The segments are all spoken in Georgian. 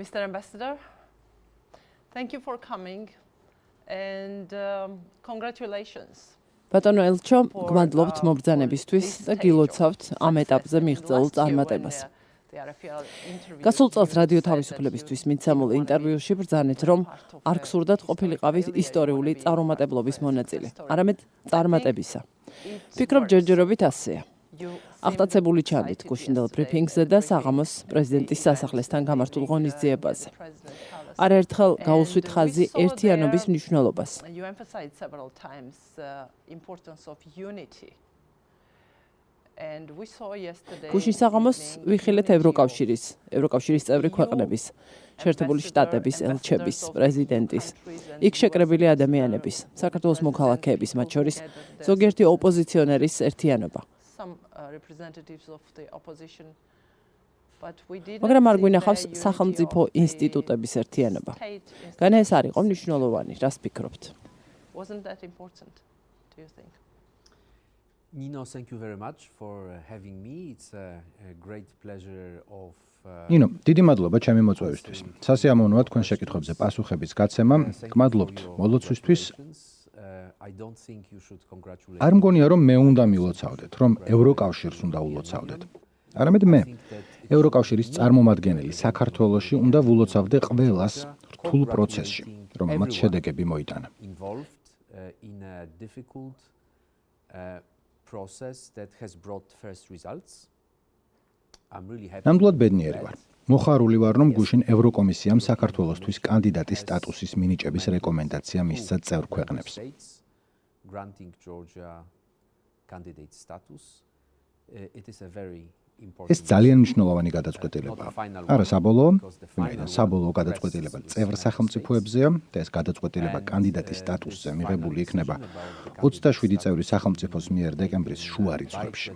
Mr. Ambassador, thank you for coming and congratulations. ბატონო ელჩო, გმადლობთ მობრძანებისთვის და გილოცავთ ამ ეტაპზე მიღწეულ წარმატებას. გასულ წელს რადიო თავისუფლებისთვის მიცემულ ინტერვიუში ბრძანეთ, რომ არ გსურდათ ყოფილიყავით ისტორიული წარუმატებლობის მონაწილე, არამედ წარმატებისა. ფიქრობ ჯერჯერობით ასეა. აღტაცებული ჩანდით გუშინდელ ბრიფინგზე და საღამოს პრეზიდენტის სასახლესთან გამართულ ღონისძიებაზე. არაერთხელ გაუსვით ხაზი ერთიანობის მნიშვნელობას. გუშინ საღამოს ვიხილეთ ევროკავშირის წევრი ქვეყნების, შეერთებული შტატების ელჩების, პრეზიდენტის, იქ შეკრებილი ადამიანების, საქართველოს მოქალაქეების, მათ შორის ზოგიერთი ოპოზიციონერის ერთიანობა. მაგრამ არ გვინახავს სახელმწიფო ინსტიტუტების ერთიანობა. განა ეს არ იყო მნიშვნელოვანი, რას ფიქრობთ? Nino, thank you very much for having me. It's a great pleasure of ნინო, დიდი მადლობა ჩემი მოწვევისთვის. სასიამოვნოა თქვენ შეკითხვებზე პასუხების გაცემა. გმადლობთ მოლოცვისთვის. არ მგონია რომ მე უნდა მილოცავდეთ, რომ ევროკავშირს უნდა ულოცავდეთ. არამედ მე ევროკავშირის წარმომადგენელი საქართველოში უნდა ვილოცავდე ყველას რთულ პროცესში, რომელმაც შედეგები მოიტანა. ნამდვილად ბედნიერი ვარ. მოხარული ვარ, რომ გუშინ ევროკომისიამ საქართველოსთვის კანდიდატის სტატუსის მინიჭების რეკომენდაცია მისცა წევრ ქვეყნებს. ეს ძალიან მნიშვნელოვანი გადაწყვეტილებაა. არა საბოლოო, ვინაიდან საბოლოო გადაწყვეტილება წევრ სახელმწიფოებზეა და ეს გადაწყვეტილება კანდიდატის სტატუსზე მიღებული იქნება 27 წევრი სახელმწიფოს მიერ დეკემბრის შუა რიცხვებში.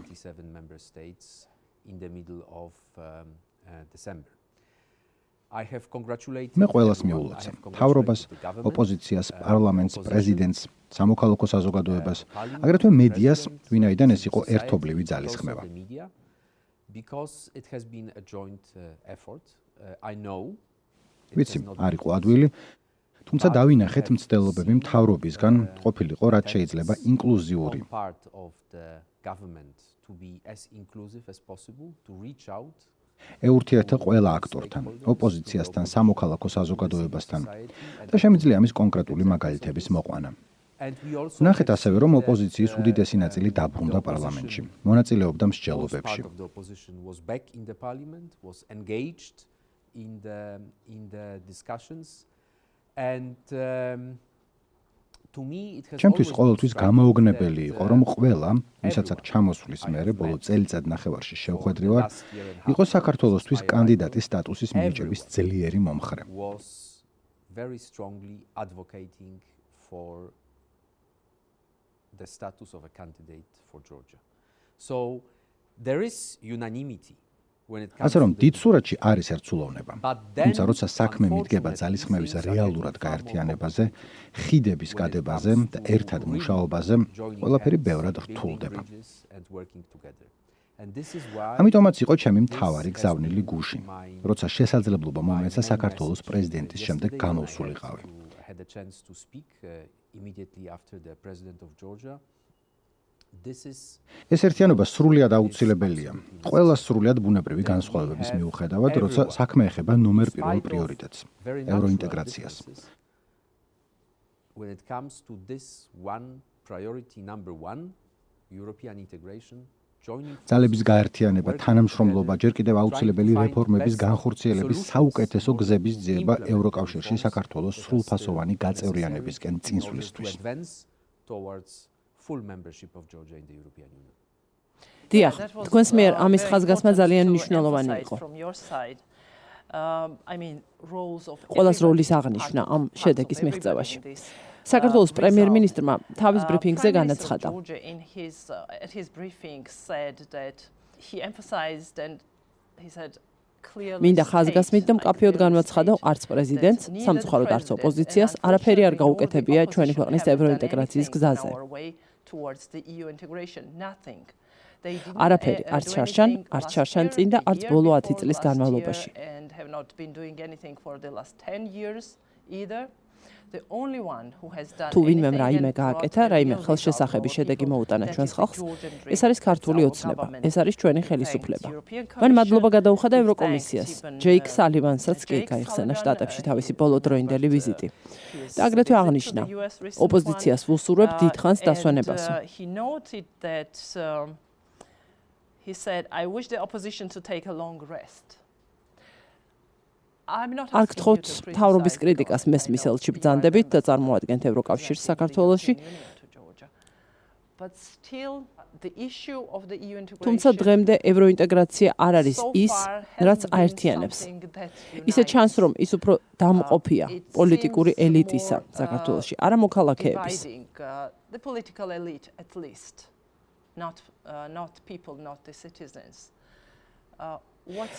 მე ყველას მიულოცავ. მთავრობას, ოპოზიციას, პარლამენტს, პრეზიდენტს, სამოქალაქო საზოგადოებას, აგრეთვე მედიას, ვინაიდან ეს იყო ერთობლივი ძალისხმევა. ვიცი, არ იყო ადვილი, თუმცა დავინახეთ მცდელობები მთავრობისგან ყოფილიყო, რაც შეიძლება ინკლუზიური. ეურთიერთა ყველა აქტორთან, ოპოზიციასთან, სამოქალაქო საზოგადოებასთან და შემიძლია ამის კონკრეტული მაგალითების მოყვანა. ნახეთ ასევე, რომ ოპოზიციის უდიდესი ნაწილი დაბრუნდა პარლამენტში, მონაწილეობდა მსჯელობებში. ჩემთვის ყოველთვის გამაოგნებელი იყო, რომ ყველა, ვისაც აქ ჩამოსვლის მერე ბოლო წელიწად ნახევარში შევხვედრივარ, იყო საქართველოსთვის კანდიდატის სტატუსის მინიჭების ძლიერი მომხრე. The status of a candidate for Georgia. So there is unanimity when it comes. ასე რომ დიდ სურათში არის ერთსულოვნება. თუმცა როცა საქმე მიდგება ძალისხმევის რეალურად გაერთიანებაზე, ხიდების გადებაზე და ერთად მუშაობაზე, ყველაფერი ბევრად რთულდება. ამიტომაც იყო ჩემი მთავარი გზავნილი გუშინ, როცა შესაძლებლობა მომეცა საქართველოს პრეზიდენტის შემდეგ გამოვსულიყავი. Immediately after the president of Georgia. ეს ერთიანობა სრულიად აუცილებელია. ყველა სრულიად ბუნებრივი განსხვავებების მიუხედავად, როცა საქმე ეხება ნომერ პირველ პრიორიტეტს, ევროინტეგრაციას. When it comes to this one priority number 1, European integration, ძალების გაერთიანება, თანამშრომლობა, ჯერ კიდევ აუცილებელი რეფორმების განხორციელების საუკეთესო გზების ძიება ევროკავშირში საქართველოს სრულფასოვანი გაწევრიანებისკენ წინსვლისთვის. დიახ, თქვენს მიერ ამის ხაზგასმა ძალიან მნიშვნელოვანი იყო. ყველას როლის აღნიშვნა ამ შედეგის მიღწევაში. საქართველოს პრემიერ-მინისტრმა თავის ბრიფინგზე განაცხადა. მინდა ხაზგასმით და მკაფიოდ განვაცხადა, არც პრეზიდენტს, სამწუხაროდ არც ოპოზიციას არაფერი არ გაუკეთებია ჩვენი ქვეყნის ევროინტეგრაციის გზაზე. არაფერი არც შარშან, არც შარშან წინ და არც ბოლო 10 წლის განმავლობაში. თუ ვინმემ რაიმე გააკეთა, რაიმე ხელშესახების შედეგი მოუტანა ჩვენს ხალხს, ეს არის ქართული ოცნება, ეს არის ჩვენი ხელისუფლება. მან მადლობა გადაუხადა ევროკომისიას, ჯეიკ სალივანსაც კი გაიხსენა შტატებში თავისი ბოლოდროინდელი ვიზიტი. და აგრეთვე აღნიშნა, ოპოზიციას ვუსურვებ დიდხანს დასვენებასო. He said, I wish the opposition to take a long rest. არ გთხოვთ მთავრობის კრიტიკას მესმის ელჩი ბრძანდებით და წარმოადგენთ ევროკავშირს საქართველოში. თუმცა დღემდე ევროინტეგრაცია არ არის ის, რაც აერთიანებს. ისე ჩანს, რომ ის უფრო დამყოფია პოლიტიკური ელიტისა საქართველოში, არა მოქალაქეების.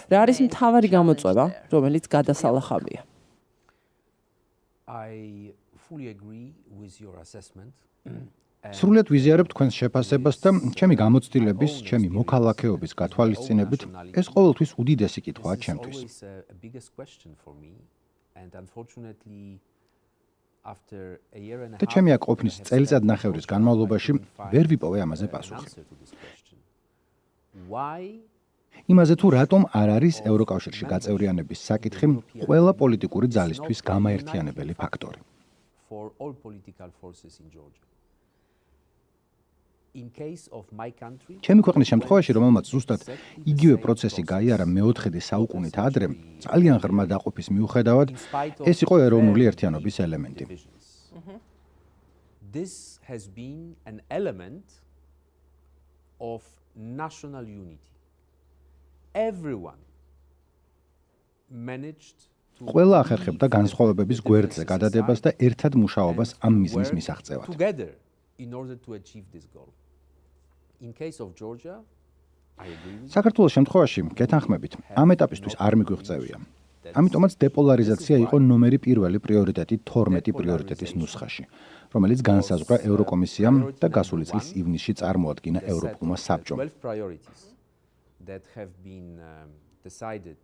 რა არის მთავარი გამოწვევა, რომელიც გადასალახავია? სრულიად ვიზიარებ თქვენს შეფასებას და ჩემი გამოცდილების, ჩემი მოქალაქეობის გათვალისწინებით, ეს ყოველთვის უდიდესი კითხვაა ჩემთვის. და ჩემი აქ ყოფნის წელიწადნახევრის განმავლობაში ვერ ვიპოვე ამაზე პასუხი. იმაზე თუ რატომ არ არის ევროკავშირში გაწევრიანების საკითხი ყველა პოლიტიკური ძალისთვის გამაერთიანებელი ფაქტორი. ჩემი ქვეყნის შემთხვევაში, რომელმაც ზუსტად იგივე პროცესი გაიარა მეოთხედი საუკუნით ადრე, ძალიან ღრმა დაყოფის მიუხედავად, ეს იყო ეროვნული ერთიანობის ელემენტი. This has been an element of national unity. Everyone managed to ყველა ახერხებდა განსხვავებების გვერდზე გადადებას და ერთად მუშაობას ამ მიზნის მისაღწევად. together in order to achieve this goal. In case of Georgia, I agree with საქართველოს შემთხვევაში გეთანხმებით, ამ ეტაპისთვის არ მიგვიღწევია. ამიტომაც დეპოლარიზაცია იყო ნომერი პირველი პრიორიტეტი 12 პრიორიტეტის ნუსხაში, რომელიც განსაზღვრა ევროკომისიამ და გასული წლის ივნისში წარმოადგინა ევროპულმა საბჭომ. 12 priorities that have been decided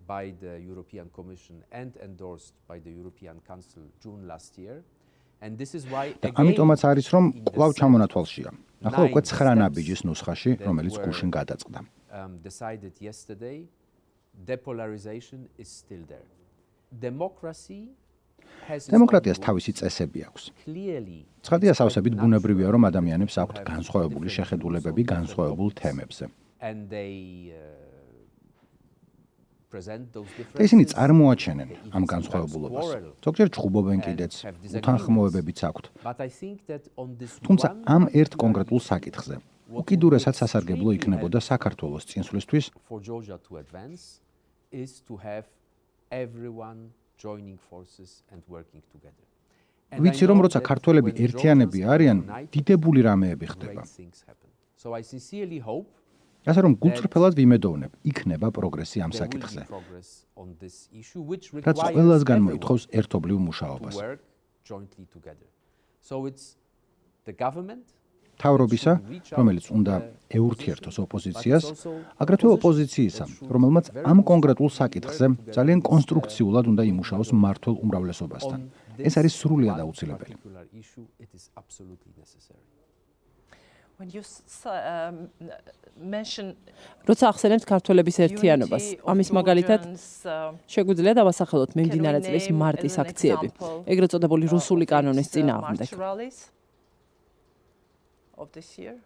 by the European Commission and endorsed by the European Council June last year. And this is why ამიტომაც არის, რომ კვლავ ჩამონათვალშია. ახლა უკვე 9 ნაბიჯის ნუსხაში, რომელიც გუშინ გადაწყდა. Decided yesterday, depolarization is still there. Democracy დემოკრატიას თავისი წესები აქვს. ცხადია სავსებით ბუნებრივია, რომ ადამიანებს აქვთ განსხვავებული შეხედულებები განსხვავებულ თემებზე. და ისინი წარმოაჩენენ ამ განსხვავებულობას. ზოგჯერ ჩხუბობენ კიდეც, უთანხმოებებიც აქვთ. თუმცა ამ ერთ კონკრეტულ საკითხზე უკიდურესად სასარგებლო იქნებოდა საქართველოს წინსვლისთვის joining forces and working together. ვიცი, რომ როცა ქართველები ერთიანები არიან, დიდებული რამეები ხდება. So I sincerely hope ასე რომ გულწრფელად ვიმედოვნებ, იქნება პროგრესი ამ საკითხზე. რაც ყველას განმოითხოვს ერთობლივ მუშაობას. So it's the government თავრობისა, რომელიც უნდა ეურთიერთოს ოპოზიციას, აგრეთვე ოპოზიციისა, რომელმაც ამ კონკრეტულ საკითხზე ძალიან კონსტრუქციულად უნდა იმუშაოს მმართველ უმრავლესობასთან. ეს არის სრულიად აუცილებელი. როცა ახსენებთ ქართველების ერთიანობას, ამის მაგალითად შეგვიძლია დავასახელოთ მიმდინარე წლის მარტის აქციები, ეგრეთ წოდებული რუსული კანონის წინააღმდეგ. Of this year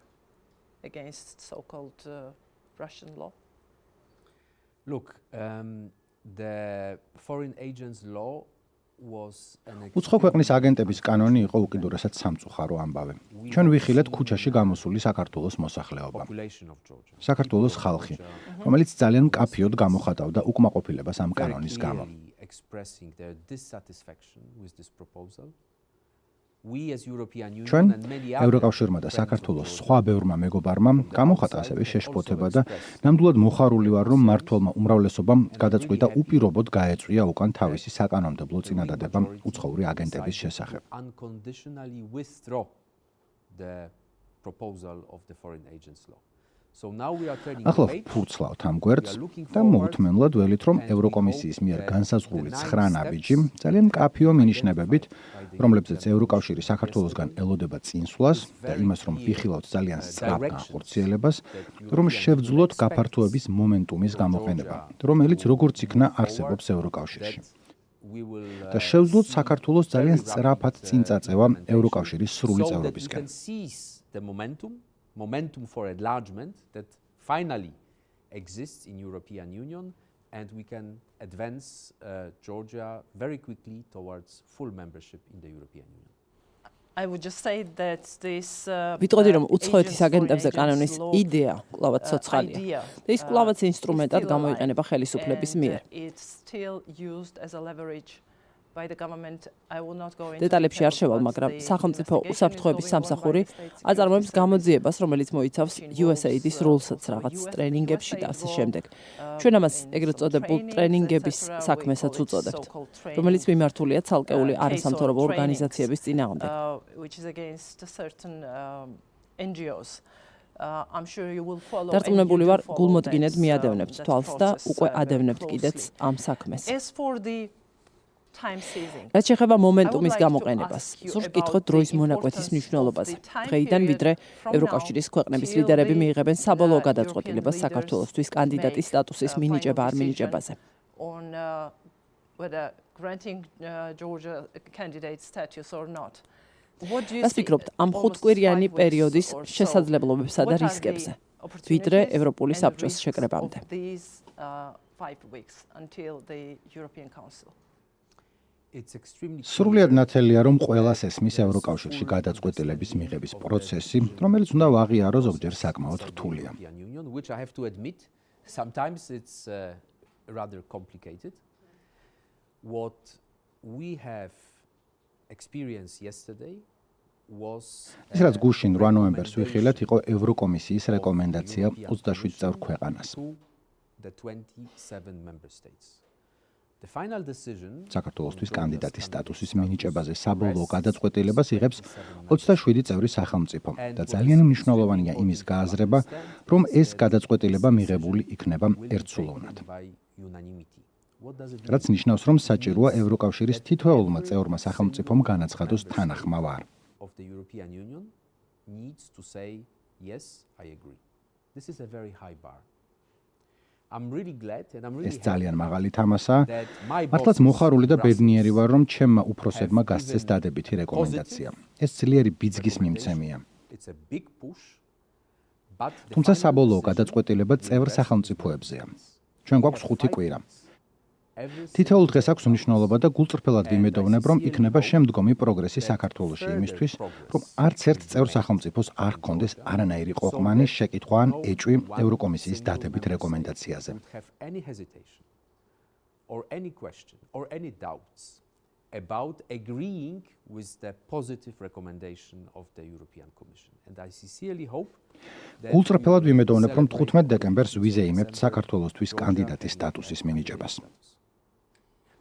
against so-called Russian law? Look, the foreign agents law was უცხო ქვეყნის აგენტების კანონი იყო უკიდურესად სამწუხარო ამბავი. ჩვენ ვიხილეთ ქუჩაში გამოსული საქართველოს მოსახლეობა. საქართველოს ხალხი, რომელიც ძალიან მკაფიოდ გამოხატავდა უკმაყოფილებას ამ კანონის გამო. ჩვენ ევროკავშირმა და საქართველოს სხვა ბევრმა მეგობარმა გამოხატა ასევე შეშფოთება და ნამდვილად მოხარული ვარ, რომ მმართველმა უმრავლესობამ გადაწყვიტა უპირობოდ გაეწვია უკან თავისი საკანონმდებლო წინადადება უცხოური აგენტების შესახებ. proposal of the foreign agents law. So now we are turning ახლა the page. ფურცლავთ ამ გვერდს და მოუთმენლად ველით, რომ ევროკომისიის მიერ განსაზღვრული 9 ნაბიჯი ძალიან მკაფიო მინიშნებებით, რომლებზეც ევროკავშირი საქართველოსგან ელოდება წინსვლას და იმას, რომ ვიხილავთ ძალიან სწრაფ განხორციელებას, რომ შევძლოთ გაფართოების მომენტუმის გამოყენება, რომელიც როგორც იქნა არსებობს ევროკავშირში. და შევძლოთ საქართველოს ძალიან სწრაფად წინ წაწევა ევროკავშირის სრული წევრობისკენ. Momentum for enlargement that finally exists in European Union, and we can advance Georgia very quickly towards full membership in the European Union. I would just say that this ვიტყოდი, რომ უცხოეთის აგენტებზე კანონის იდეა კლავაც ცოცხალია. და ის კლავაც ინსტრუმენტად გამოიყენება ხელისუფლების მიერ. It's still used as a leverage by the government. I will not go into დეტალებში არ შევალ, მაგრამ სახელმწიფო უსაფრთხოების სამსახური აწარმოებს გამოძიებას, რომელიც მოიცავს USAID-ის სრულსაც რაღაც ტრენინგებში და ასე შემდეგ. ჩვენ ამას ეგრეთ წოდებულ ტრენინგების საქმესაც უწოდებთ, რომელიც მიმართულია ცალკეული არასამთავრობო ორგანიზაციების წინააღმდეგ. which is against certain NGOs. I'm sure you will follow. დარწმუნებული ვარ, გულმოდგინედ მიადევნებთ თვალს და უკვე ადევნებთ კიდეც ამ საქმეს. As for the time seizing. რაც შეეხება მომენტუმის გამოყენებას, სულ ვკითხოთ დროის მონაკვეთის მნიშვნელობაზე. დღეიდან ვიდრე ევროკავშირის ქვეყნების ლიდერები მიიღებენ საბოლოო გადაწყვეტილებას საქართველოსთვის კანდიდატის სტატუსის მინიჭება არ მინიჭებაზე. On whether granting Georgia candidate status or not. რას ვფიქრობთ ამ 5-კვირიანი პერიოდის შესაძლებლობებსა და რისკებზე, ვიდრე ევროპული საბჭოს შეკრებამდე. These 5 weeks until the European Council. სრულიად ნათელია, რომ ყველას ესმის ევროკავშირში გადაწყვეტილების მიღების პროცესი, რომელიც უნდა ვაღიაროს ზოგჯერ საკმაოდ რთულია. Which I have to admit, sometimes it's rather complicated. What we have experienced yesterday was ის რაც გუშინ 8 ნოემბერს ვიხილეთ, იყო ევროკომისიის რეკომენდაცია 27 წევრ ქვეყანას. The 27 member states. The final decision საქართველოსთვის კანდიდატის სტატუსის მინიჭებაზე საბოლოო გადაწყვეტილებას იღებს 27 წევრი სახელმწიფო და ძალიან მნიშვნელოვანია იმის გააზრება, რომ ეს გადაწყვეტილება მიღებული იქნება ერთსულოვნად. რაც ნიშნავს, რომ საჭიროა ევროკავშირის თითოეულმა წევრმა სახელმწიფომ განაცხადოს თანახმავა. Of the European Union needs to say yes, I agree. This is a very high bar. I'm really glad and I'm really ეს ძალიან მაღალი თამასაა. მართლაც მოხარული და ბედნიერი ვარ, რომ ჩემმა უფროსებმა გასცეს დადებითი რეკომენდაცია. ეს ძლიერი ბიძგის მიმცემია. It's a big push, but თუმცა საბოლოო გადაწყვეტილება წევრ სახელმწიფოებზეა. ჩვენ გვაქვს 5 კვირა. თითოეულ დღეს აქვს მნიშვნელობა და გულწრფელად ვიმედოვნებ, რომ იქნება შემდგომი პროგრესი საქართველოში იმისთვის, რომ არც ერთ წევრ სახელმწიფოს არ ჰქონდეს არანაირი ყოყმანი, შეკითხვა ან ეჭვი ევროკომისიის დადებით რეკომენდაციაზე. Or any question or any doubts about agreeing with the positive recommendation of the European Commission. And I sincerely hope that გულწრფელად ვიმედოვნებ, რომ 15 დეკემბერს ვიზეიმებთ საქართველოსთვის კანდიდატის სტატუსის მინიჭებას.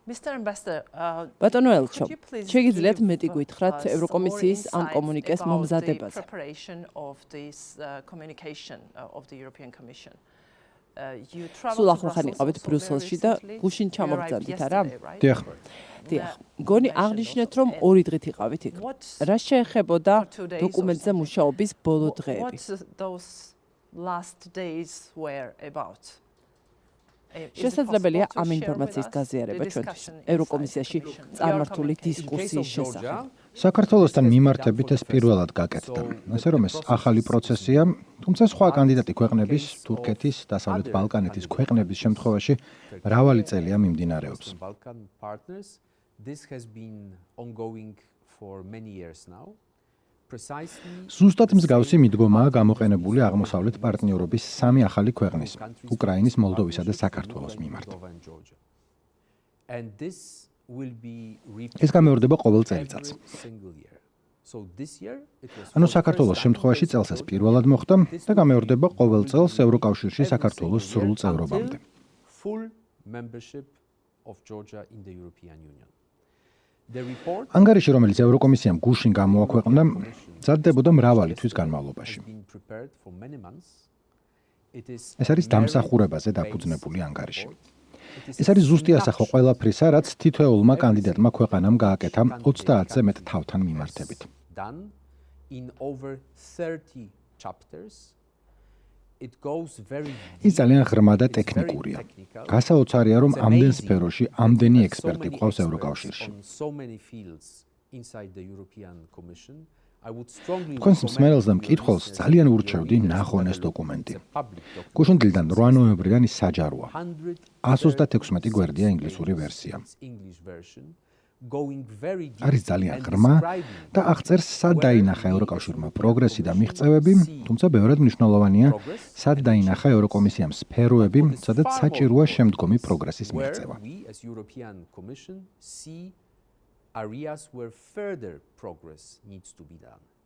Mr. Ambassador, ბატონო ელჩო, შეგიძლიათ მეტი გითხრათ ევროკომისიის ამ კომუნიკეს მომზადებაზე. სულ ახლახან იყავით ბრიუსელში და გუშინ ჩამოგზავნით, არა? დიახ. დიახ. მგონი აღნიშნეთ, რომ 2 დღით იყავით იქ. რა შეეხებოდა დოკუმენტზე მუშაობის ბოლო დღეები? შესაძლებელია ამ ინფორმაციის გაზიარება ჩვენთვის ევროკომისიაში წარმართული დისკუსიის შესახებ. საქართველოსთან მიმართებით ეს პირველად გაკეთდა. ასე რომ ეს ახალი პროცესია, თუმცა სხვა კანდიდატი ქვეყნების, თურქეთის, დასავლეთ ბალკანეთის ქვეყნების შემთხვევაში მრავალი წელია მიმდინარეობს. This has been ongoing for many years now. ზუსტად მსგავსი მიდგომაა გამოყენებული აღმოსავლეთ პარტნიორობის 3 ახალი ქვეყნის, უკრაინის, მოლდოვისა და საქართველოს მიმართ. ეს გამეორდება ყოველ წელიწადს. ანუ საქართველოს შემთხვევაში წელს ეს პირველად მოხდა და გამეორდება ყოველ წელს ევროკავშირში საქართველოს სრულ წევრობამდე. Full membership of Georgia in the European Union. ანგარიში, რომელიც ევროკომისიამ გუშინ გამოაქვეყნა, მზადდებოდა მრავალი თვის განმავლობაში. ეს არის დამსახურებაზე დაფუძნებული ანგარიში. ეს არის ზუსტი ასახვა ყველაფრისა, რაც თითოეულმა კანდიდატმა ქვეყანამ გააკეთა 30-ზე მეტ თავთან მიმართებით. ის ძალიან ღრმა და ტექნიკურია. გასაოცარია, რომ ამდენ სფეროში ამდენი ექსპერტი გვყავს ევროკავშირში. თქვენს მსმენელს და მკითხველს ძალიან ურჩევდი ნახონ ეს დოკუმენტი. გუშინდლიდან 8 ნოემბრიდან ის საჯაროა. 136 გვერდია ინგლისური ვერსია. არის ძალიან ღრმა და აღწერს, სად დაინახა ევროკავშირმა პროგრესი და მიღწევები, თუმცა ბევრად მნიშვნელოვანია, სად დაინახა ევროკომისიამ სფეროები, სადაც საჭიროა შემდგომი პროგრესის მიღწევა.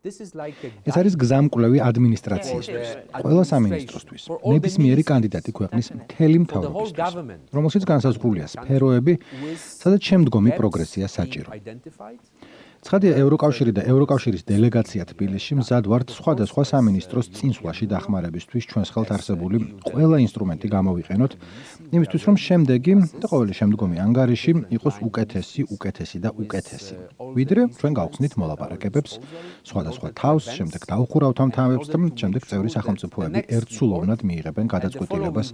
ეს არის გზამკვლევი ადმინისტრაციისთვის, ყველა სამინისტროსთვის, ნებისმიერი კანდიდატი ქვეყნის მთელი მთავრობისთვის, რომელშიც განსაზღვრულია სფეროები, სადაც შემდგომი პროგრესია საჭირო. ცხადია, ევროკავშირი და ევროკავშირის დელეგაცია თბილისში მზად ვართ სხვადასხვა სამინისტროს წინსვლაში დახმარებისთვის ჩვენს ხელთ არსებული ყველა ინსტრუმენტი გამოვიყენოთ, იმისთვის რომ შემდეგი და ყოველი შემდგომი ანგარიში იყოს უკეთესი და უკეთესი. ვიდრე ჩვენ გავხსნით მოლაპარაკებებს სხვადასხვა თავს, შემდეგ დაუხურავთ ამ თემებს და შემდეგ წევრი სახელმწიფოები ერთსულოვნად მიიღებენ გადაწყვეტილებას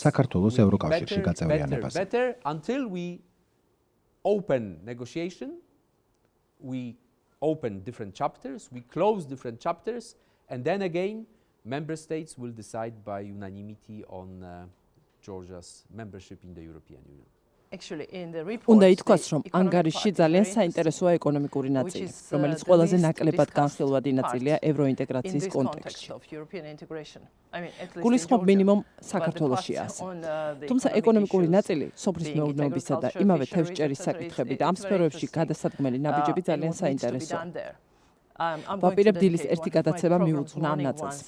საქართველოს ევროკავშირში გაწევრიანებაზე. We open different chapters, we close different chapters, and then again, member states will decide by unanimity on Georgia's membership in the European Union. უნდა ითქვას, რომ ანგარიში ძალიან საინტერესოა ეკონომიკური ნაწილი, რომელიც ყველაზე ნაკლებად განხილვადი ნაწილია ევროინტეგრაციის კონტექსტში. გულისხმობ მინიმუმ საქართველოში ასე. თუმცა ეკონომიკური ნაწილი, სოფლის მეურნეობისა და იმავე თევზჭერის საკითხები და ამ სფეროებში გადასადგმელი ნაბიჯები ძალიან საინტერესოა. ვაპირებ დილის ერთი გადაცემა მიუძღვნა ამ ნაწილს.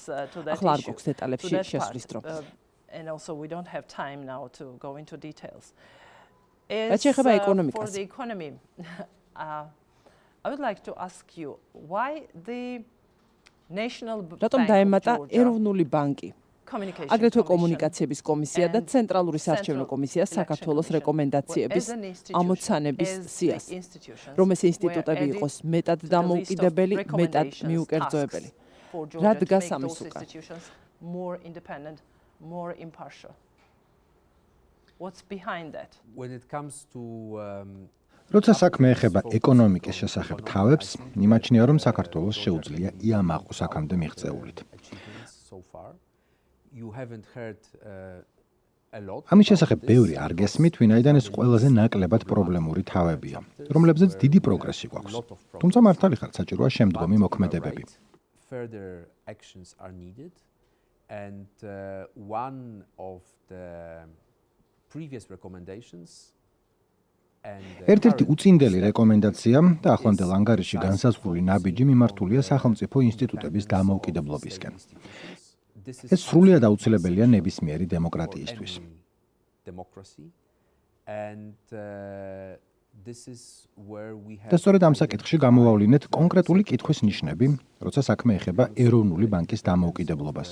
ახლა არ გვაქვს დეტალებში შესვლის დრო. რაც შეეხება ეკონომიკას. რატომ დაემატა ეროვნული ბანკი? აგრეთვე კომუნიკაციების კომისია და ცენტრალური საარჩევნო კომისია საქართველოს რეკომენდაციების ამოცანების სიას, რომ ეს ინსტიტუტები იყოს მეტად დამოუკიდებელი, მეტად მიუკერძოებელი. რა დგას ამის უკან? What's behind that? When it comes to როცა საქმე ეხება ეკონომიკის შესახებ თავებს, იმაჩნია, რომ საქართველოს შეუძლია იამაყოს აქამდე მიღწეულით. ამის შესახებ ბევრი არ გესმით, ვინაიდან ეს ყველაზე ნაკლებად პრობლემური თავებია, რომლებზეც დიდი პროგრესი გვაქვს. თუმცა მართალი ხართ, საჭიროა შემდგომი მოქმედებები. And one of the previous recommendations ერთ-ერთი უწინდელი რეკომენდაცია და ახლანდელ ანგარიში განსაზღვრული ნაბიჯი მიმართულია სახელმწიფო ინსტიტუტების დამოუკიდებლობისკენ. ეს სრულიად აუცილებელია ნებისმიერი დემოკრატიისთვის. და სწორედ ამ საკითხში გამოვავლინეთ კონკრეტული კითხვის ნიშნები, როცა საქმე ეხება ეროვნული ბანკის დამოუკიდებლობას,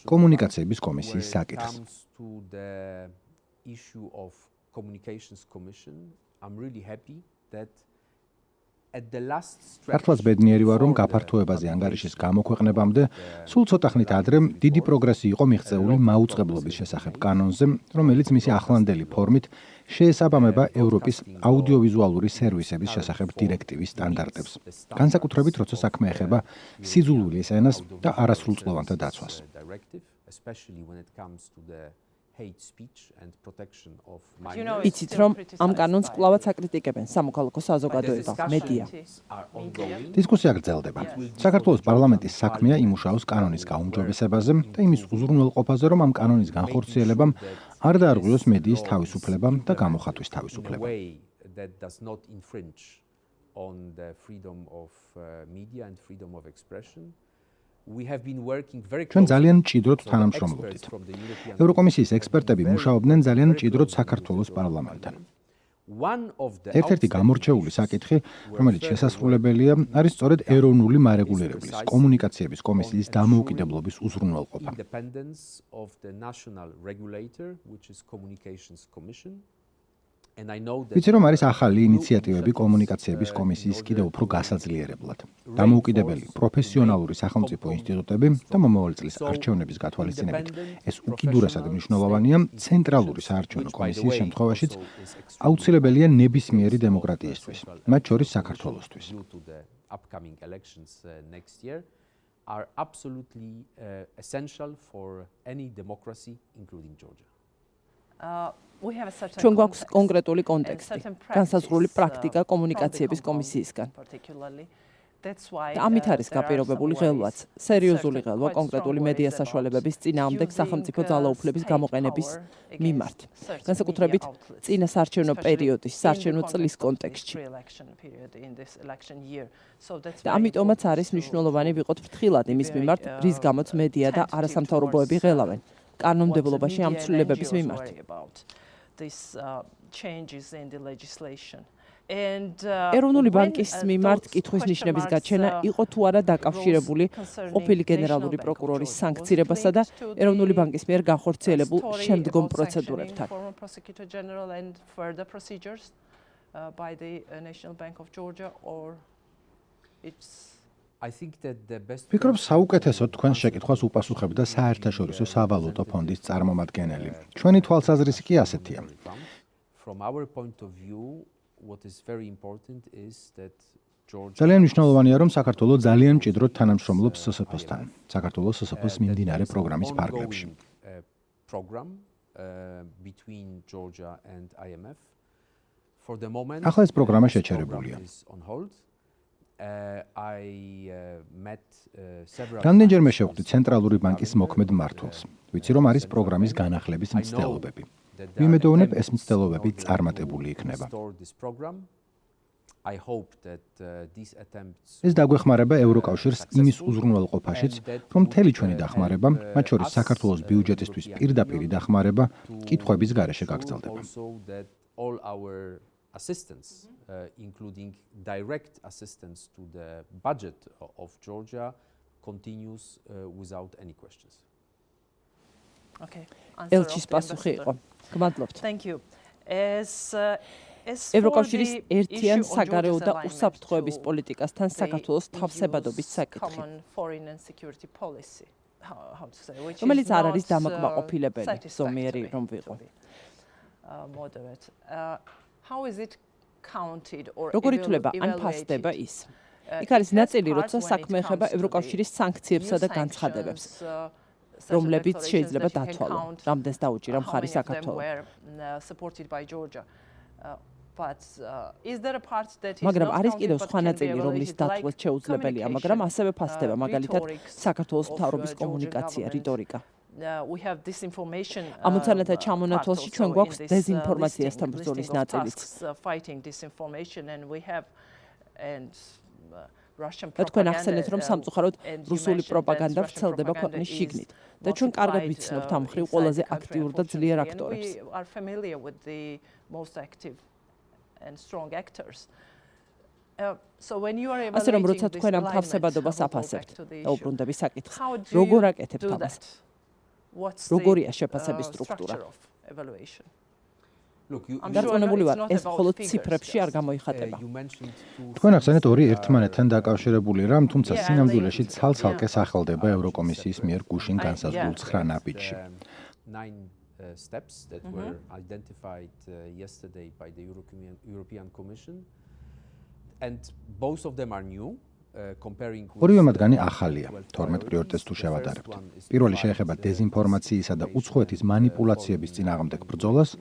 კომუნიკაციების კომისიის საკითხს. Issue of Communications Commission, I'm really happy that at the last ქართლაც ბედნიერი ვარ, რომ გაფართოებაზე ანგარიშის გამოქვეყნებამდე სულ ცოტა ხნით ადრე დიდი პროგრესი იყო მიღწეული მაუწყებლობის შესახებ კანონზე, რომელიც მისი ახლანდელი ფორმით შეესაბამება ევროპის აუდიოვიზუალური სერვისების შესახებ დირექტივის სტანდარტებს, განსაკუთრებით როცა საქმე ეხება სიძულვილის ენას და არასრულწლოვანთა დაცვას. იცით, რომ ამ კანონს კვლავაც აკრიტიკებენ სამოქალაქო საზოგადოება, მედია. დისკუსია გრძელდება. საქართველოს პარლამენტის საქმეა იმუშაოს კანონის გაუმჯობესებაზე და იმის უზრუნველყოფაზე, რომ ამ კანონის განხორციელებამ არ დაარღვიოს მედიის თავისუფლება და გამოხატვის თავისუფლება. ჩვენ ძალიან მჭიდროდ თანამშრომლობდით. ევროკომისიის ექსპერტები მუშაობდნენ ძალიან მჭიდროდ საქართველოს პარლამენტთან. ერთ-ერთი გამორჩეული საკითხი, რომელიც შესასრულებელია, არის სწორედ ეროვნული მარეგულირებლის, კომუნიკაციების კომისიის დამოუკიდებლობის უზრუნველყოფა. ვიცი, რომ არის ახალი ინიციატივები კომუნიკაციების კომისიის კიდევ უფრო გასაძლიერებლად. დამოუკიდებელი პროფესიონალური სახელმწიფო ინსტიტუტები და მომავალ წლის არჩევნების გათვალისწინებით ეს უკიდურესად მნიშვნელოვანია ცენტრალური საარჩევნო კომისიის შემთხვევაშიც აუცილებელია ნებისმიერი დემოკრატიისთვის, მათ შორის საქართველოსთვის. are absolutely essential for any democracy, including Georgia. ჩვენ გვაქვს კონკრეტული კონტექსტი, განსაზღვრული პრაქტიკა კომუნიკაციების კომისიისგან. და ამით არის გაპირობებული ღელვაც, სერიოზული ღელვა კონკრეტული მედია საშუალებების წინააღმდეგ სახელმწიფო ძალაუფლების გამოყენების მიმართ. განსაკუთრებით წინა საარჩევნო პერიოდის, საარჩევნო წლის კონტექსტში. და ამიტომაც არის მნიშვნელოვანი ვიყოთ ფრთხილად იმის მიმართ, რის გამოც მედია და არასამთავრობოები ღელავენ კანონმდებლობაში ამ ცვლილებების მიმართ. ეროვნული ბანკის მიმართ კითხვის ნიშნების გაჩენა იყო თუ არა დაკავშირებული ყოფილი გენერალური პროკურორის სანქცირებასა და ეროვნული ბანკის მიერ განხორციელებულ შემდგომ პროცედურებთან. ვფიქრობ, საუკეთესოდ თქვენს შეკითხვას უპასუხებდა საერთაშორისო სავალუტო ფონდის წარმომადგენელი. ჩვენი თვალსაზრისი კი ასეთია. ძალიან მნიშვნელოვანია, რომ საქართველო ძალიან მჭიდროდ თანამშრომლობს SSP-სთან, საქართველოს SSP-ს მიმდინარე პროგრამის ფარგლებში. ახლა ეს პროგრამა შეჩერებულია. რამდენჯერმე შევხვდი ცენტრალური ბანკის მოქმედ მმართველს. ვიცი, რომ არის პროგრამის განახლების მცდელობები. ვიმედოვნებ, ეს მცდელობები წარმატებული იქნება. ეს დაგვეხმარება ევროკავშირს იმის უზრუნველყოფაშიც, რომ მთელი ჩვენი დახმარება, მათ შორის საქართველოს ბიუჯეტისთვის პირდაპირი დახმარება, კითხვების გარეშე გაგრძელდება. Assistance, including direct assistance to the budget of Georgia, continues without any questions. ელჩის პასუხი იყო. გმადლობთ. ევროკავშირის ერთიან საგარეო და უსაფრთხოების პოლიტიკასთან საქართველოს თავსებადობის საკითხი. რომელიც არ არის დამაკმაყოფილებელი, ზომიერი რომ ვიყო. როგორ ითვლება ან ფასდება ის? იქ არის ნაწილი, როცა საქმე ეხება ევროკავშირის სანქციებსა და განცხადებებს, რომლებიც შეიძლება დათვალო, რამდენს დაუჭირა მხარი საქართველოს. მაგრამ არის კიდევ სხვა ნაწილი, რომლის დათვლაც შეუძლებელია, მაგრამ ასევე ფასდება, მაგალითად, საქართველოს მთავრობის კომუნიკაცია, რიტორიკა. ამოცანათა ჩამონათვალში ჩვენ გვაქვს დეზინფორმაციასთან ბრძოლის ნაწილიც. და თქვენ ახსენეთ, რომ სამწუხაროდ რუსული პროპაგანდა ვრცელდება ქვეყნის შიგნით და ჩვენ კარგად ვიცნობთ ამ მხრივ ყველაზე აქტიურ და ძლიერ აქტორებს. ასე რომ, როცა თქვენ ამ თავსებადობას აფასებთ და უბრუნდები საკითხს, როგორ აკეთებთ ამას? როგორია შეფასების სტრუქტურა? დარწმუნებული ვარ, ეს მხოლოდ ციფრებში არ გამოიხატება. თქვენ ახსენეთ ორი ერთმანეთთან დაკავშირებული რამ, თუმცა სინამდვილეში ცალ-ცალკე სახელდება ევროკომისიის მიერ გუშინ განსაზღვრულ 9 ნაბიჯში. Steps that were identified yesterday by the European Commission, and both of them are new. ორივე მათგანი ახალია, 12 პრიორიტეტს თუ შევადარებთ. პირველი შეეხება დეზინფორმაციისა და უცხოეთის მანიპულაციების წინააღმდეგ ბრძოლას.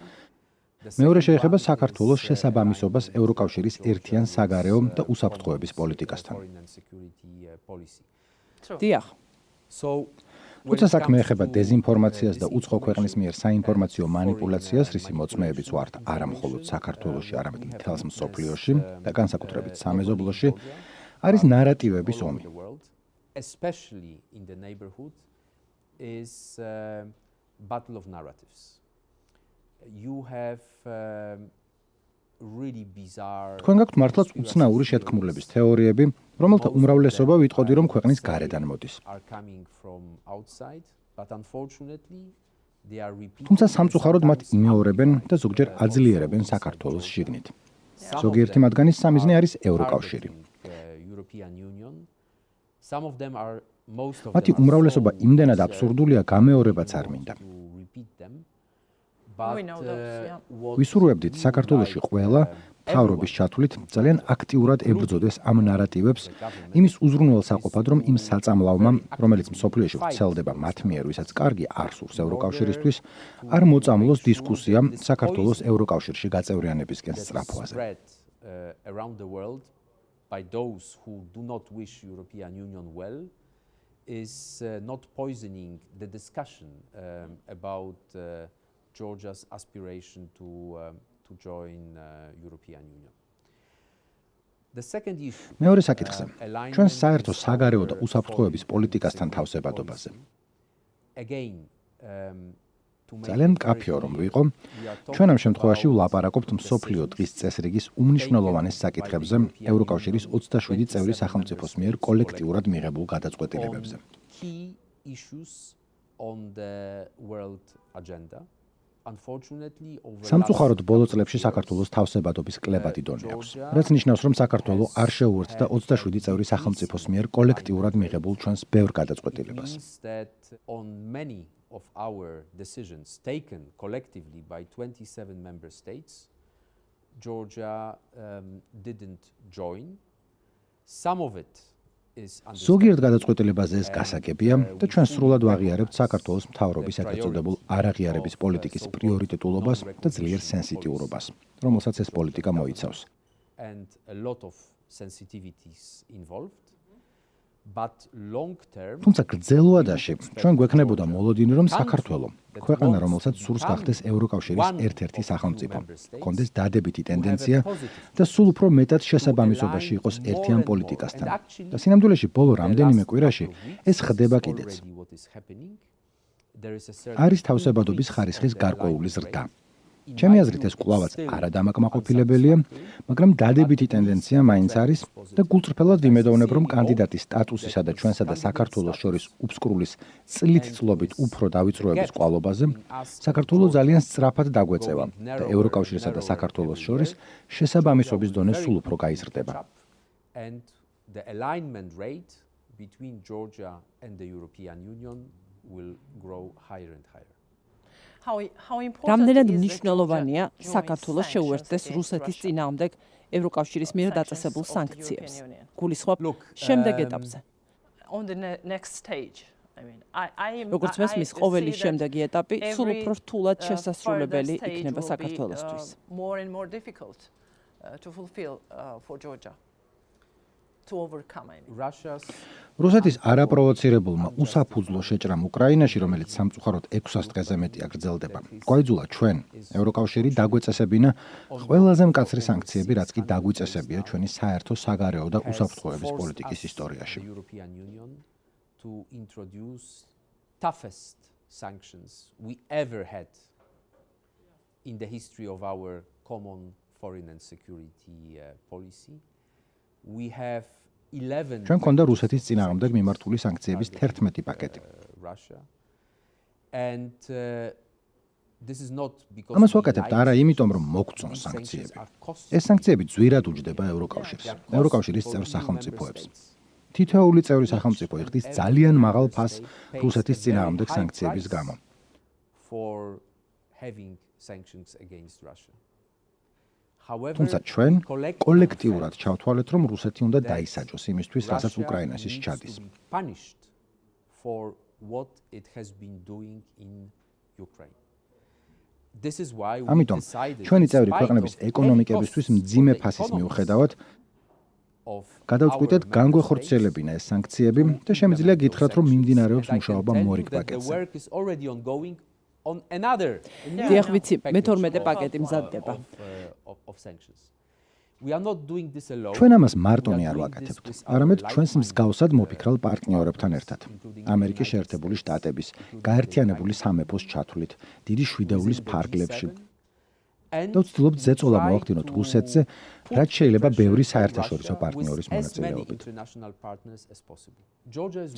მეორე შეეხება საქართველოს შესაბამისობას ევროკავშირის ერთიან საგარეო და უსაფრთხოების პოლიტიკასთან. დიახ. როცა საქმე ეხება დეზინფორმაციას და უცხო ქვეყნის მიერ საინფორმაციო მანიპულაციას, რისი მოწმეებიც ვართ არა მხოლოდ საქართველოში, არამედ მთელს მსოფლიოში და განსაკუთრებით სამეზობლოში, არის ნარატივების ომი. Especially in the neighborhood is battle of narratives. You have თქვენ გაქვთ მართლაც უცნაური შეთქმულების თეორიები, რომელთა უმრავლესობა ვიტყოდი რომ ქვეყნის გარედან მოდის. თუმცა სამწუხაროდ მათ იმეორებენ და ზოგჯერ აძლიერებენ საქართველოს შიგნით. ზოგიერთი მათგანის სამიზნე არის ევროკავშირი. მათი უმრავლესობა იმდენად აბსურდულია, გამეორებაც არ მინდა. ვისურვებდით საქართველოში ყველა მთავრობის ჩათვლით ძალიან აქტიურად ებრძოდეს ამ ნარატივებს, იმის უზრუნველსაყოფად, რომ იმ საწამლავმა, რომელიც მსოფლიოში ვრცელდება მათ მიერ, ვისაც კარგი არ სურს ევროკავშირისთვის, არ მოწამლოს დისკუსია საქართველოს ევროკავშირში გაწევრიანებისკენ სწრაფვაზე. Is not poisoning the discussion about Georgia's aspiration to join European Union. The second issue. მეორე საკითხზე. ჩვენ საერთო საგარეო და უსაფრთხოების პოლიტიკასთან თავსებადობაზე. Again, ძალიან მკაფიო რომ ვიყო, ჩვენ ამ შემთხვევაში ვლაპარაკობთ მსოფლიო დღის წესრიგის უმნიშვნელოვანეს საკითხებზე, ევროკავშირის 27 წევრი სახელმწიფოს მიერ კოლექტიურად მიღებულ გადაწყვეტილებებზე. სამწუხაროდ ბოლო წლებში საქართველოს თავსებადობის კლებადი დონე აქვს, რაც ნიშნავს, რომ საქართველო არ შეუერთდა 27 წევრი სახელმწიფოს მიერ კოლექტიურად მიღებულ ჩვენს ბევრ გადაწყვეტილებას. Of our decisions taken collectively by 27 member states, Georgia didn't join. Some of it is ზოგიერთ გადაწყვეტილებაზე ეს გასაგებია და ჩვენ სრულად ვაღიარებთ საქართველოს მთავრობის ეგრეთ წოდებულ არაღიარების პოლიტიკის პრიორიტეტულობას და ძლიერ სენსიტიურობას, რომელსაც ეს პოლიტიკა მოიცავს. And a lot of sensitivities involved. But long term თუმცა გრძელ ვადაში ჩვენ გვექნებოდა მოლოდინი, რომ საქართველო, ქვეყანა, რომელსაც სურს გახდეს ევროკავშირის ერთ-ერთი სახელმწიფო, კონდეს დადებითი ტენდენცია და სულ უფრო მეტად შესაბამისობაში იყოს ერთიან პოლიტიკასთან. და სინამდვილეში ბოლო რამდენიმე კვირაში ეს ხდება კიდეც. არის თავსებადობის ხარისხის გარკვეული ზრდა. ჩემი აზრით ეს კვლავაც არადამაკმაყოფილებელია, მაგრამ დადებითი ტენდენცია მაინც არის და გულწრფელად ვიმედოვნებ, რომ კანდიდატის სტატუსისა და ჩვენსა და საქართველოს შორის უფსკრულის წლით წლობით უფრო დავიწროების კვალობაზე საქართველო ძალიან სწრაფად დაგვეწევა და ევროკავშირსა და საქართველოს შორის შესაბამისობის დონე სულ უფრო გაიზრდება. And the alignment rate between Georgia and the European Union will grow higher and higher. რამდენად მნიშვნელოვანია საქართველოს შეუერთდეს რუსეთის წინააღმდეგ ევროკავშირის მიერ დაწესებულ სანქციებს. გულისხმობ შემდეგ ეტაპზე. როგორც მესმის, ყოველი შემდეგი ეტაპი სულ უფრო რთულად შესასრულებელი იქნება საქართველოსთვის. რუსეთის არაპროვოცირებულმა უსაფუძვლო შეჭრამ უკრაინაში, რომელიც სამწუხაროდ 600 დღეზე მეტია გრძელდება, გვაიძულა ჩვენ, ევროკავშირი, დაგვეწესებინა ყველაზე მკაცრი სანქციები, რაც კი დაგვიწესებია ჩვენი საერთო საგარეო და უსაფრთხოების პოლიტიკის ისტორიაში. To introduce toughest sanctions we ever had in the history of our common foreign and security policy. We have 11 ჩვენ გვქონდა რუსეთის წინააღმდეგ მიმართული სანქციების 11 პაკეტი. And this is not because ამას ვაკეთებთ არა იმიტომ, რომ მოგწონს სანქციები. ეს სანქციები ძვირად უჯდება ევროკავშირს, ევროკავშირის წევრ სახელმწიფოებს. თითოეული წევრი სახელმწიფო იხდის ძალიან მაღალ ფასს რუსეთის წინააღმდეგ სანქციების გამო. For having sanctions against Russia. თუმცა ჩვენ კოლექტიურად ჩავთვალეთ, რომ რუსეთი უნდა დაისაჯოს იმისთვის, რასაც უკრაინაში სჩადის. ამიტომ ჩვენი წევრი ქვეყნების ეკონომიკებისთვის მძიმე ფასის მიუხედავად გადავწყვიტეთ განგვეხორციელებინა ეს სანქციები და შემიძლია გითხრათ, რომ მიმდინარეობს მუშაობა მორიგ პაკეტზე. დიახ, ვიცი, მე-12 პაკეტი მზადდება. ჩვენ ამას მარტონი არ ვაკეთებთ, არამედ ჩვენს მსგავსად მოფიქრალ პარტნიორებთან ერთად. ამერიკის შეერთებული შტატების, გაერთიანებული სამეფოს ჩათვლით, დიდი შვიდეულის ფარგლებში. და ვცდილობთ ზეწოლა მოვახდინოთ რუსეთზე, რაც შეიძლება ბევრი საერთაშორისო პარტნიორის მონაწილეობით.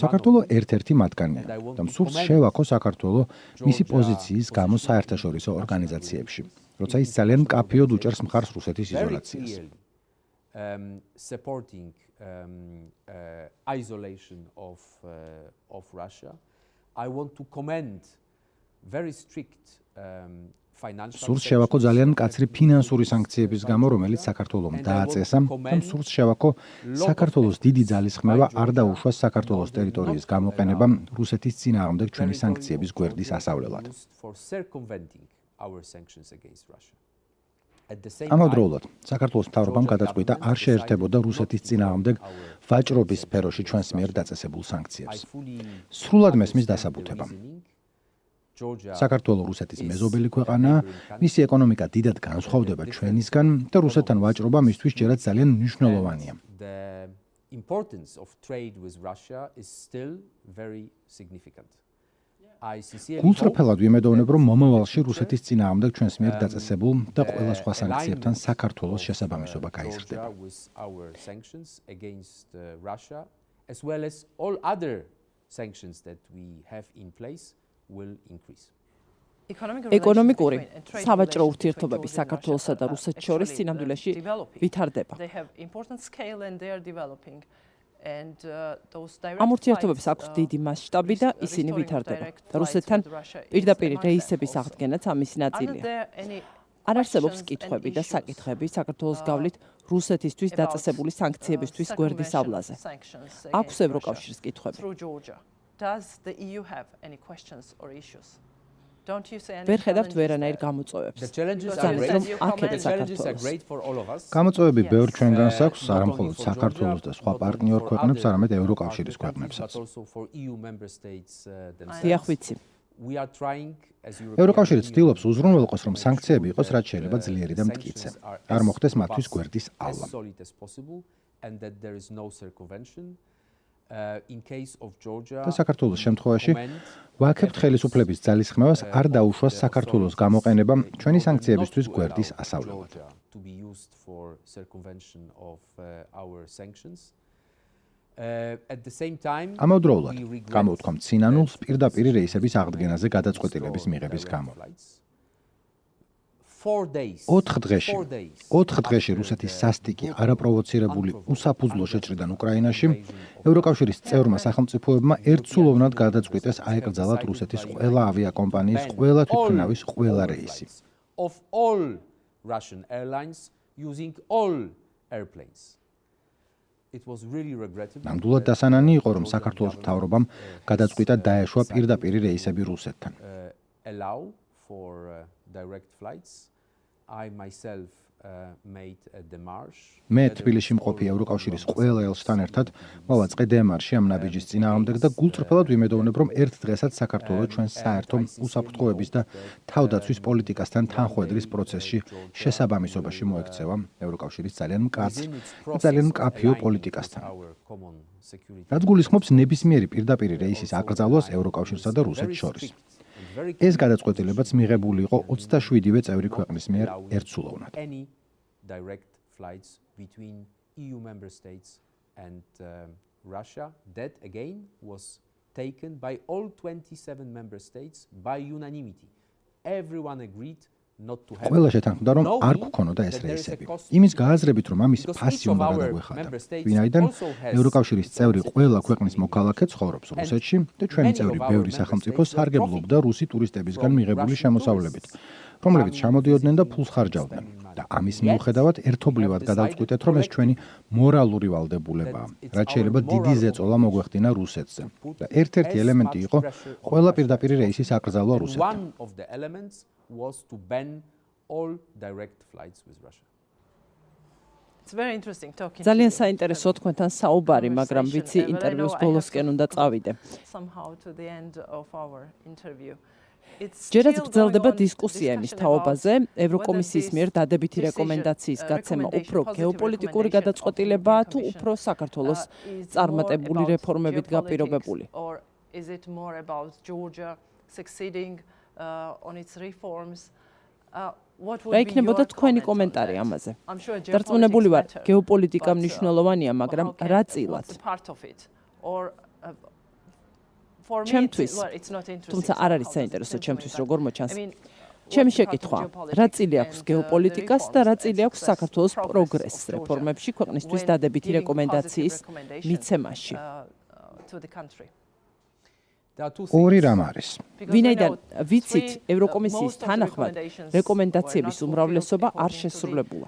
საქართველო ერთ-ერთი მათგანია და მსურს შევაქო საქართველო მისი პოზიციის გამო საერთაშორისო ორგანიზაციებში, როცა ის ძალიან მკაფიოდ უჭერს მხარს რუსეთის იზოლაციას. Supporting isolation of Russia. I want to commend very strict სურს შევაქო ძალიან მკაცრი ფინანსური სანქციების გამო, რომელიც საქართველომ დააწესა და სურს შევაქო საქართველოს დიდი ძალისხმევა არ დაუშვას საქართველოს ტერიტორიის გამოყენებამ რუსეთის წინააღმდეგ ჩვენი სანქციების გვერდის ასავლელად. ამავდროულად, საქართველოს მთავრობამ გადაწყვიტა არ შეერთებოდა რუსეთის წინააღმდეგ ვაჭრობის სფეროში ჩვენს მიერ დაწესებულ სანქციებს. სრულად მესმის დასაბუთება. საქართველო რუსეთის მეზობელი ქვეყანაა, მისი ეკონომიკა დიდად განსხვავდება ჩვენისგან და რუსეთთან ვაჭრობა მისთვის ჯერაც ძალიან მნიშვნელოვანია. გულწრფელად ვიმედოვნებ, რომ მომავალში რუსეთის წინააღმდეგ ჩვენს მიერ დაწესებულ და ყველა სხვა სანქციებთან საქართველოს შესაბამისობა გაიზრდება. ეკონომიკური სავაჭრო ურთიერთობები საქართველოსა და რუსეთს შორის სინამდვილეში ვითარდება. ამ ურთიერთობებს აქვს დიდი მასშტაბი და ისინი ვითარდება. რუსეთთან პირდაპირ რეისების აღდგენაც ამის ნაწილია. არ არსებობს კითხვები და საკითხები საქართველოს გავლით რუსეთისთვის დაწესებული სანქციებისთვის გვერდის ავლაზე. აქვს ევროკავშირის კითხვები. ვერ ხედავთ ვერანაირ გამოწვევებს. გამოწვევები ბევრ ჩვენგანს აქვს, არა მხოლოდ საქართველოს და სხვა პარტნიორ ქვეყნებს, არამედ ევროკავშირის ქვეყნებსაც. დიახ, ვიცი. ევროკავშირი ცდილობს უზრუნველყოს, რომ სანქციები იყოს რაც შეიძლება ძლიერი და მტკიცე. არ მოხდეს მათთვის გვერდის ალვა. და საქართველოს შემთხვევაში ვაკლებთ ხელისუფლების ძალისხმევას არ დაუშვას საქართველოს გამოყენება ჩვენი სანქციებისთვის გვერდის ასავლელად. ამავდროულად, გამოვთქვამთ სინანულს პირდაპირ რეისების აღდგენაზე გადაწყვეტილების მიღების გამო. 4 დღეში რუსეთის სასტიკი არაპროვოცირებული უსაფუძვლო შეჭრიდან უკრაინაში ევროკავშირის წევრმა სახელმწიფოებმა ერთსულოვნად გადაწყვიტეს აეკრძალათ რუსეთის ყველა ავიაკომპანიის ყველა თვითმფრინავის ყველა რეისი. ნამდვილად დასანანი იყო, რომ საქართველოს მთავრობამ გადაწყვიტა დაეშვა პირდაპირ რეისები რუსეთთან. მე თბილისში მყოფი ევროკავშირის ყველა ელჩთან ერთად მოვაწყე დემარში ამ ნაბიჯის წინააღმდეგ და გულწრფელად ვიმედოვნებ, რომ ერთ დღესაც საქართველო ჩვენს საერთო უსაფრთხოების და თავდაცვის პოლიტიკასთან თანხვედრის პროცესში შესაბამისობაში მოექცევა ევროკავშირის ძალიან მკაცრ და ძალიან მკაფიო პოლიტიკასთან. რაც გულისხმობს ნებისმიერი პირდაპირ რეისის აკრძალვას ევროკავშირსა და რუსეთს შორის. ეს გადაწყვეტილებაც მიღებული იყო 27-ვე წევრი ქვეყნის მიერ ერთსულოვნად. ყველა შეთანხმდა, რომ არ გქონოდა ეს რეისები. იმის გააზრებით, რომ ამის ფასი უნდა გადაგვეხადა. ვინაიდან ევროკავშირის წევრი ყველა ქვეყნის მოქალაქე ცხოვრობს რუსეთში და ჩვენი წევრი ბევრი სახელმწიფო სარგებლობდა რუსი ტურისტებისგან მიღებული შემოსავლებით, რომლებიც ჩამოდიოდნენ და ფულს ხარჯავდნენ. და ამის მიუხედავად ერთობლივად გადავწყვიტეთ, რომ ეს ჩვენი მორალური ვალდებულებაა, რაც შეიძლება დიდი ზეწოლა მოგვეხდინა რუსეთზე. და ერთ-ერთი ელემენტი იყო ყველა პირდაპირ რეისის აკრძალვა რუსეთთან. was to ban all direct flights with Russia. It's very interesting talking. ძალიან საინტერესო თქვენთან საუბარი, მაგრამ ვიცი ინტერვიუს ბოლოსკენ უნდა წავიდე. Somehow to the end of our interview. ჯერაც გრძელდება დისკუსია იმის თაობაზე, ევროკომისიის მიერ დადებითი რეკომენდაციის გაცემა უფრო გეოპოლიტიკური გადაწყვეტილებაა თუ უფრო საქართველოს წარმატებული რეფორმებით გაპირობებული. Is it more about Georgia succeeding on its reforms? რა იქნებოდა თქვენი კომენტარი ამაზე? დარწმუნებული ვარ, გეოპოლიტიკა მნიშვნელოვანია, მაგრამ რა წილად? ჩემთვის, თუმცა არ არის საინტერესო ჩემთვის როგორ მოჩანს. ჩემი შეკითხვა, რა წილი აქვს გეოპოლიტიკას და რა წილი აქვს საქართველოს პროგრესს რეფორმებში ქვეყნისთვის დადებითი რეკომენდაციის მიცემაში? ორი რამ არის. ვინაიდან ვიცით, ევროკომისიის თანახმად რეკომენდაციების უმრავლესობა არ შესრულებულა.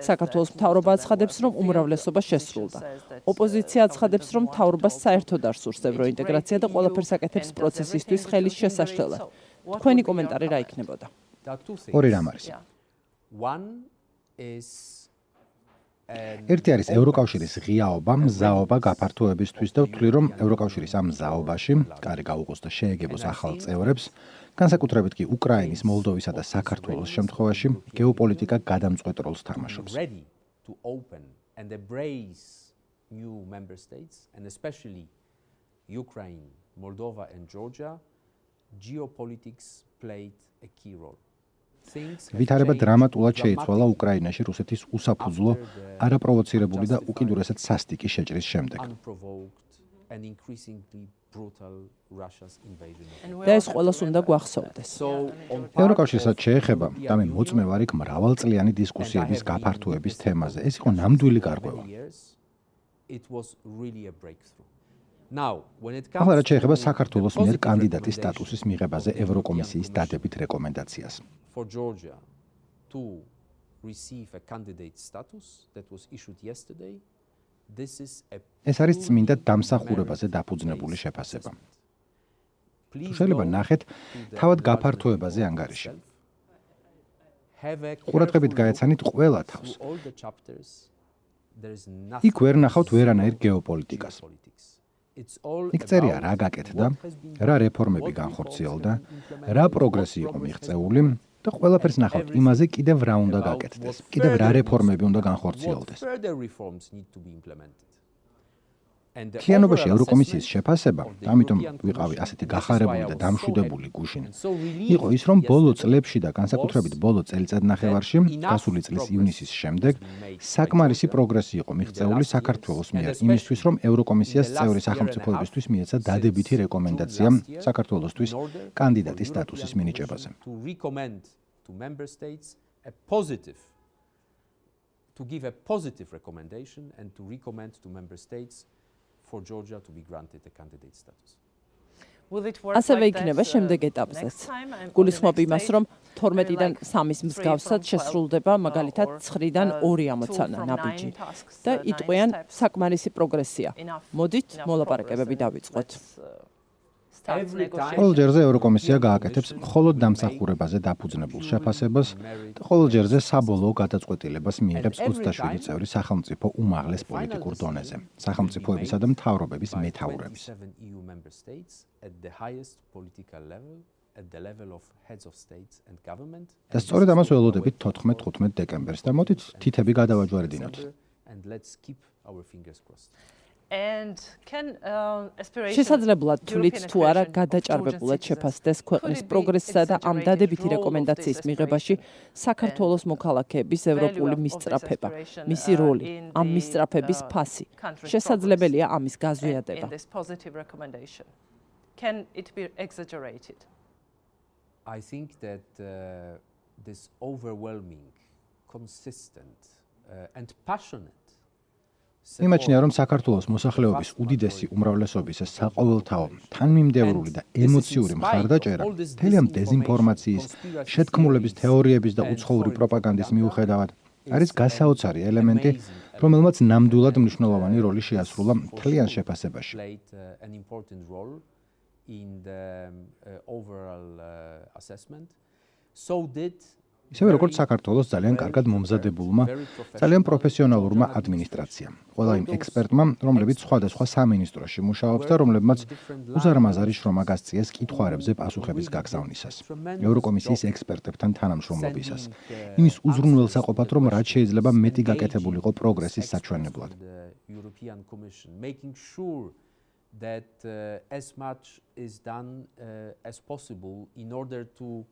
საქართველოს მთავრობა აცხადებს, რომ უმრავლესობა შესრულდა. ოპოზიცია აცხადებს, რომ მთავრობას საერთოდ არ სურს ევროინტეგრაცია და ყველაფერს აკეთებს პროცესისთვის ხელის შესაშლელად. თქვენი კომენტარი რა იქნებოდა? ორი რამ არის. ერთი არის ევროკავშირის ღიაობა, მზაობა გაფართოებისთვის და ვთვლი, რომ ევროკავშირის ამ მზაობაში კარი გაუყოს და შეეგებოს ახალ წევრებს, განსაკუთრებით კი უკრაინის, მოლდოვისა და საქართველოს შემთხვევაში გეოპოლიტიკა გადამწყვეტ როლს თამაშობს. ვითარება დრამატულად შეიცვალა უკრაინაში რუსეთის უსაფუძვლო, არაპროვოცირებული და უკიდურესად სასტიკი შეჭრის შემდეგ. და ეს ყველას უნდა გვახსოვდეს. ევროკავშირსაც შეეხება და მე მოწმევარ იქ მრავალწლიანი დისკუსიების გაფართოების თემაზე. ეს იყო ნამდვილი გარღვევა. ახლა რაც შეეხება საქართველოს მიერ კანდიდატის სტატუსის მიღებაზე ევროკომისიის დადებით რეკომენდაციას. ეს არის წმინდა დამსახურებაზე დაფუძნებული შეფასება. შეიძლება ნახეთ თავად გაფართოებაზე ანგარიში. ყურადღებით გაეცანით ყველა თავს. იქ ვერ ნახავთ ვერანაირ გეოპოლიტიკას. იქ წერია რა გაკეთდა, რა რეფორმები განხორციელდა, რა პროგრესი იყო მიღწეული და ყველაფერს ნახავთ იმაზე კიდევ რა უნდა გაკეთდეს, კიდევ რა რეფორმები უნდა განხორციელდეს. მთლიანობაში ევროკომისიის შეფასება, ამიტომ ვიყავი ასეთი გახარებული და დამშვიდებული გუშინ, იყო ის, რომ ბოლო წლებში და განსაკუთრებით ბოლო წელიწადნახევარში, გასული წლის ივნისის შემდეგ, საკმარისი პროგრესი იყო მიღწეული საქართველოს მიერ იმისთვის, რომ ევროკომისიას წევრი სახელმწიფოებისთვის მიეცა დადებითი რეკომენდაცია საქართველოსთვის კანდიდატის სტატუსის მინიჭებაზე. To give a positive recommendation and to recommend to member states for Georgia to be granted a candidate status. ასევე იქნება შემდეგ ეტაპზეც. გულისხმობ იმას, რომ 12-დან 3-ის მსგავსად შესრულდება მაგალითად 9-დან 2 ამოცანა ნაბიჯი და იტყვიან საკმარისი პროგრესია. მოდით მოლაპარაკებები დავიწყოთ. ყოველ ჯერზე ევროკომისია გააკეთებს მხოლოდ დამსახურებაზე დაფუძნებულ შეფასებას და ყოველ ჯერზე საბოლოო გადაწყვეტილებას მიიღებს 27 წევრი სახელმწიფო უმაღლეს პოლიტიკურ დონეზე, სახელმწიფოებისა და მთავრობების მეთაურების. და სწორედ ამას ველოდებით 14-15 დეკემბერს და მოდით თითები გადავაჯვარედინოთ. შესაძლებლად თვლით თუ არა გადაჭარბებულად შეფასდეს ქვეყნის პროგრესსა და ამ დადებითი რეკომენდაციის მიღებაში საქართველოს მოქალაქეების ევროპული მისწრაფება, მისი როლი, ამ მისწრაფების ფასი. შესაძლებელია ამის გაზვიადება. I think that this overwhelming, consistent and passionate იმაჩნია, რომ საქართველოს მოსახლეობის უდიდესი უმრავლესობის საყოველთაო, თანმიმდევრული და ემოციური მხარდაჭერა მთელი ამ დეზინფორმაციის, შეთქმულების თეორიების და უცხოური პროპაგანდის მიუხედავად არის გასაოცარი ელემენტი, რომელმაც ნამდვილად მნიშვნელოვანი როლი შეასრულა მთლიან შეფასებაში. ისევე როგორც საქართველოს ძალიან კარგად მომზადებულმა, ძალიან პროფესიონალურმა ადმინისტრაციამ, ყველა იმ ექსპერტმა, რომლებიც სხვადასხვა სამინისტროში მუშაობს და რომლებმაც უზარმაზარი შრომა გასწიეს კითხვებზე პასუხების გაგზავნისას, ევროკომისიის ექსპერტებთან თანამშრომლობისას, იმის უზრუნველსაყოფად, რომ რაც შეიძლება მეტი გაკეთებულიყო პროგრესის საჩვენებლად. That as much is done as possible in order to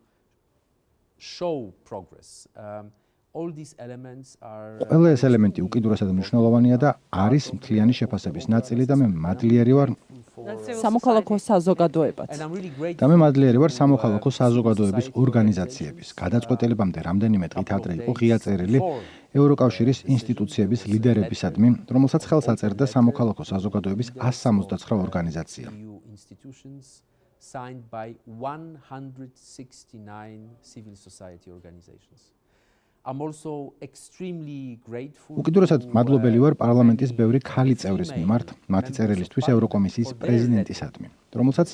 show progress. All these elements are ყველა ეს ელემენტი უკიდურესად მნიშვნელოვანია და არის მთლიანი შეფასების ნაწილი და მე მადლიერი ვარ სამოქალაქო საზოგადოებაც. და მე მადლიერი ვარ სამოქალაქო საზოგადოების ორგანიზაციების. გადაწყვეტილებამდე რამდენიმე დღით ადრე იყო ღია წერილი ევროკავშირის ინსტიტუციების ლიდერებისადმი, რომელსაც ხელს აწერდა სამოქალაქო საზოგადოების 169 ორგანიზაცია. Signed by 169 civil society organizations. I'm also extremely grateful. უკიდურესად მადლობელი ვარ პარლამენტის ბევრი ქალი წევრის მიმართ, მათი წერილისთვის ევროკომისიის პრეზიდენტისადმი, რომელსაც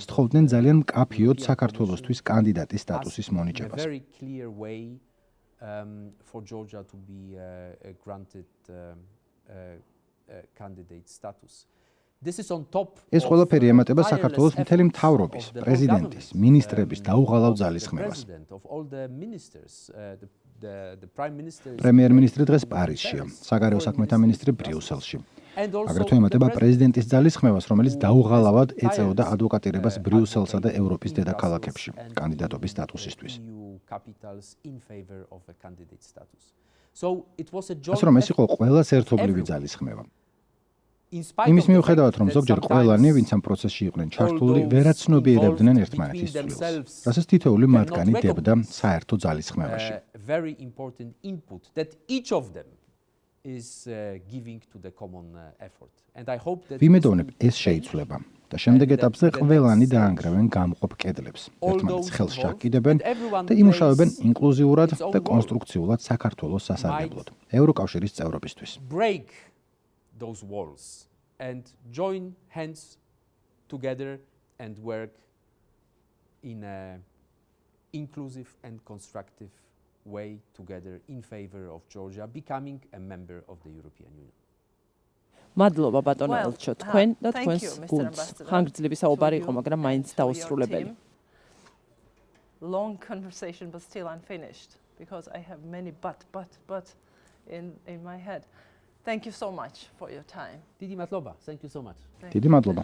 სთხოვდნენ ძალიან მკაფიოდ საქართველოსთვის კანდიდატის სტატუსის მონიჭებას. Very clear way for Georgia to be granted candidate status. ეს ყველაფერი ემატება საქართველოს მთელი მთავრობის, პრეზიდენტის, მინისტრების დაუღალავ ძალისხმევას. პრემიერ-მინისტრი დღეს პარიზშია, საგარეო საქმეთა მინისტრი ბრიუსელში. აგრეთვე ემატება პრეზიდენტის ძალისხმევას, რომელიც დაუღალავად ეწეოდა ადვოკატირებას ბრიუსელსა და ევროპის დედაქალაქებში კანდიდატობის სტატუსისთვის. ასე რომ ეს იყო ყველას ერთობლივი ძალისხმევა. იმის მიუხედავად, რომ ზოგჯერ ყველანი, ვინც ამ პროცესში იყვნენ ჩართული, ვერაცნობიერებდნენ ერთმანეთის ცვლილს, რასაც თითოეული მათგანი დებდა საერთო ძალისხმევაში. ვიმედოვნებ, ეს შეიცვლება და შემდეგ ეტაპზე ყველანი დაანგრევენ გამყოფ კედლებს, ერთმანეთს ხელს შაკიდებენ და იმუშავებენ ინკლუზიურად და კონსტრუქციულად საქართველოს სასარგებლოდ, ევროკავშირის წევრობისთვის. Those walls and join hands together and work in an inclusive and constructive way together in favor of Georgia becoming a member of the European Union. მადლობა ბატონო ელჩო, თქვენ და თქვენს გუნდს. ხანგრძლივი საუბარი იყო, მაგრამ მაინც დაუსრულებელი. Long conversation but still unfinished because I have many but in my head. Thank you so much for your time. Didi matloba. Thank you so much. Didi matloba.